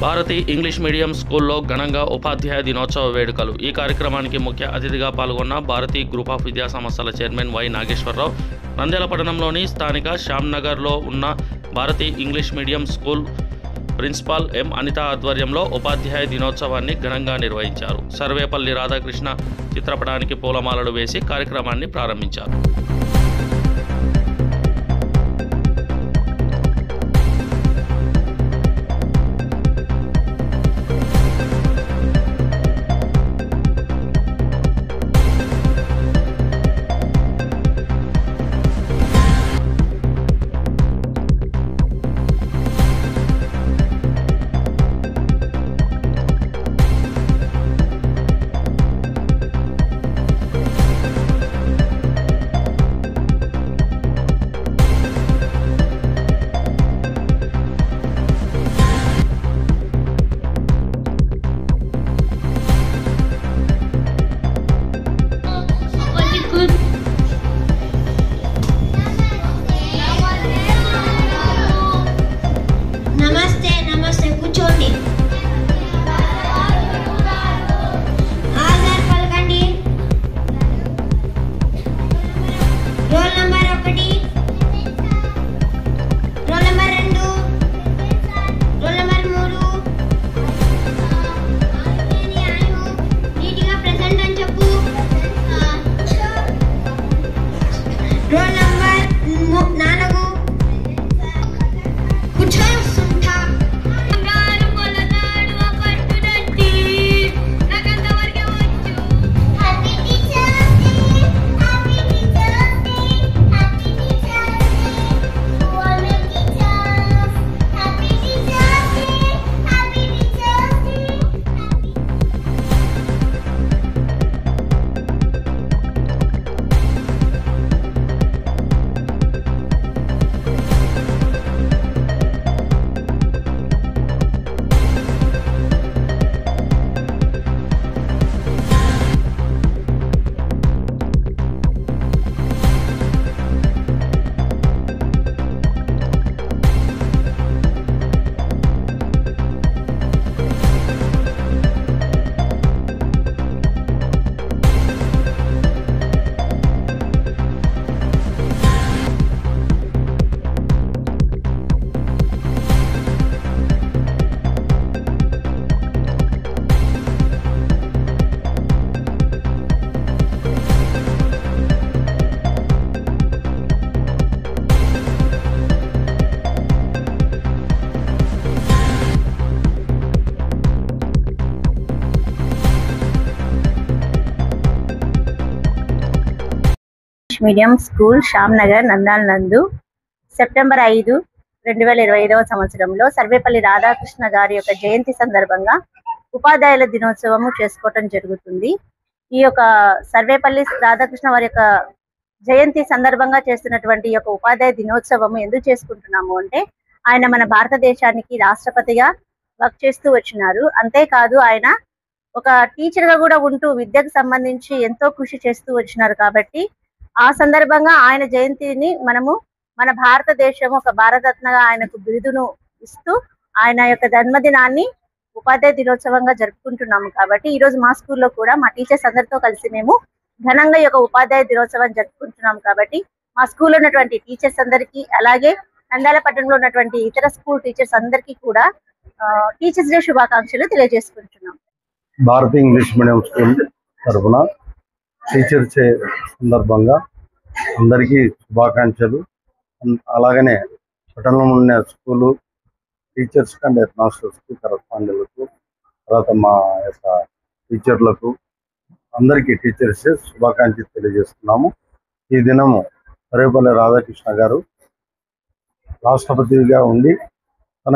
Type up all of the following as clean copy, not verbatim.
Bharati English medium స్కూల్లో ఘనంగా ఉపాధ్యాయ దినోత్సవ వేడుకలు. ఈ కార్యక్రమానికి ముఖ్య అతిథిగా పాల్గొన్న భారతి గ్రూప్ ఆఫ్ విద్యా సంస్థల చైర్మన్ వై నాగేశ్వరరావు, నంద్యాల పట్టణంలోని స్థానిక శ్యామ్నగర్లో ఉన్న Bharati English medium school principal M Anitha ఆధ్వర్యంలో ఉపాధ్యాయ దినోత్సవాన్ని ఘనంగా నిర్వహించారు. సర్వేపల్లి రాధాకృష్ణ చిత్రపటానికి పూలమాలలు వేసి కార్యక్రమాన్ని ప్రారంభించారు. మీడియం స్కూల్ శ్యామ్నగర్ నంద్యాల నందు సెప్టెంబర్ 5, 2025వ సంవత్సరంలో సర్వేపల్లి రాధాకృష్ణ గారి యొక్క జయంతి సందర్భంగా ఉపాధ్యాయుల దినోత్సవము చేసుకోవటం జరుగుతుంది. ఈ యొక్క సర్వేపల్లి రాధాకృష్ణ వారి యొక్క జయంతి సందర్భంగా చేస్తున్నటువంటి ఈ యొక్క ఉపాధ్యాయ దినోత్సవము ఎందుకు చేసుకుంటున్నాము అంటే, ఆయన మన భారతదేశానికి రాష్ట్రపతిగా వర్క్ చేస్తూ వచ్చినారు. అంతేకాదు ఆయన ఒక టీచర్గా కూడా ఉంటూ విద్యకు సంబంధించి ఎంతో కృషి చేస్తూ వచ్చినారు. కాబట్టి ఆ సందర్భంగా ఆయన జయంతిని మనము మన భారతదేశం ఒక భారతరత్నగా ఆయనకు బిరుదును ఇస్తూ ఆయన యొక్క జన్మదినాన్ని ఉపాధ్యాయ దినోత్సవంగా జరుపుకుంటున్నాము. కాబట్టి ఈ రోజు మా స్కూల్లో కూడా మా టీచర్స్ అందరితో కలిసి మేము ఘనంగా ఈ యొక్క ఉపాధ్యాయ దినోత్సవం జరుపుకుంటున్నాము. కాబట్టి మా స్కూల్లో ఉన్నటువంటి టీచర్స్ అందరికీ, అలాగే నంద్యాల పట్టణంలో ఉన్నటువంటి ఇతర స్కూల్ టీచర్స్ అందరికీ కూడా టీచర్స్ డే శుభాకాంక్షలు తెలియజేసుకుంటున్నాం. భారతి ఇంగ్లీష్ మీడియం స్కూల్ తరఫున టీచర్స్ డే సందర్భంగా అందరికీ శుభాకాంక్షలు. అలాగనే పట్టణంలో ఉన్న స్కూలు టీచర్స్ అండ్ హెడ్ మాస్టర్స్కి, కరస్పాండెంట్లకు, తర్వాత మా యొక్క టీచర్లకు అందరికీ టీచర్స్ డే శుభాకాంక్షలు తెలియజేస్తున్నాము. ఈ దినము సర్వేపల్లి రాధాకృష్ణ గారు రాష్ట్రపతిగా ఉండి తన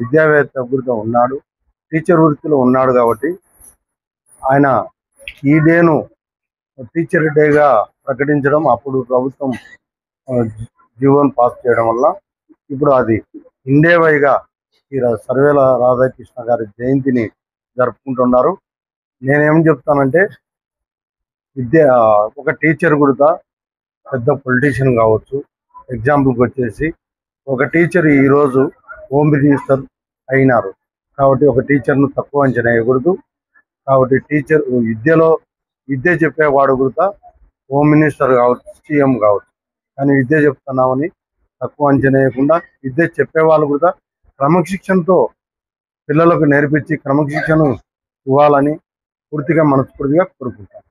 విద్యావేత్తగా ఉన్నాడు, టీచర్ వృత్తిలో ఉన్నాడు. కాబట్టి ఆయన ఈ డేను టీచర్ డేగా ప్రకటించడం, అప్పుడు ప్రభుత్వం జీవోను పాస్ చేయడం వల్ల ఇప్పుడు అది ఇండియా వైగా ఈ సర్వేల రాధాకృష్ణ గారి జయంతిని జరుపుకుంటున్నారు. నేనేం చెప్తానంటే, ఒక టీచర్ కూడా పెద్ద పొలిటీషియన్ కావచ్చు. ఎగ్జాంపుల్కి వచ్చేసి ఒక టీచర్ ఈరోజు హోమ్ మినిస్టర్ అయినారు. కాబట్టి ఒక టీచర్ను తక్కువ అంచనా వేయకూడదు. కాబట్టి టీచర్ విద్య చెప్పేవాడు కూడా హోమ్ మినిస్టర్ కావచ్చు, సీఎం కావచ్చు, కానీ విద్య చెప్తున్నామని తక్కువ అంచనా వేయకుండా విద్య చెప్పేవాళ్ళు కూడా క్రమశిక్షణతో పిల్లలకు నేర్పించి క్రమశిక్షణ ఇవ్వాలని పూర్తిగా మనస్ఫూర్తిగా కోరుకుంటాను.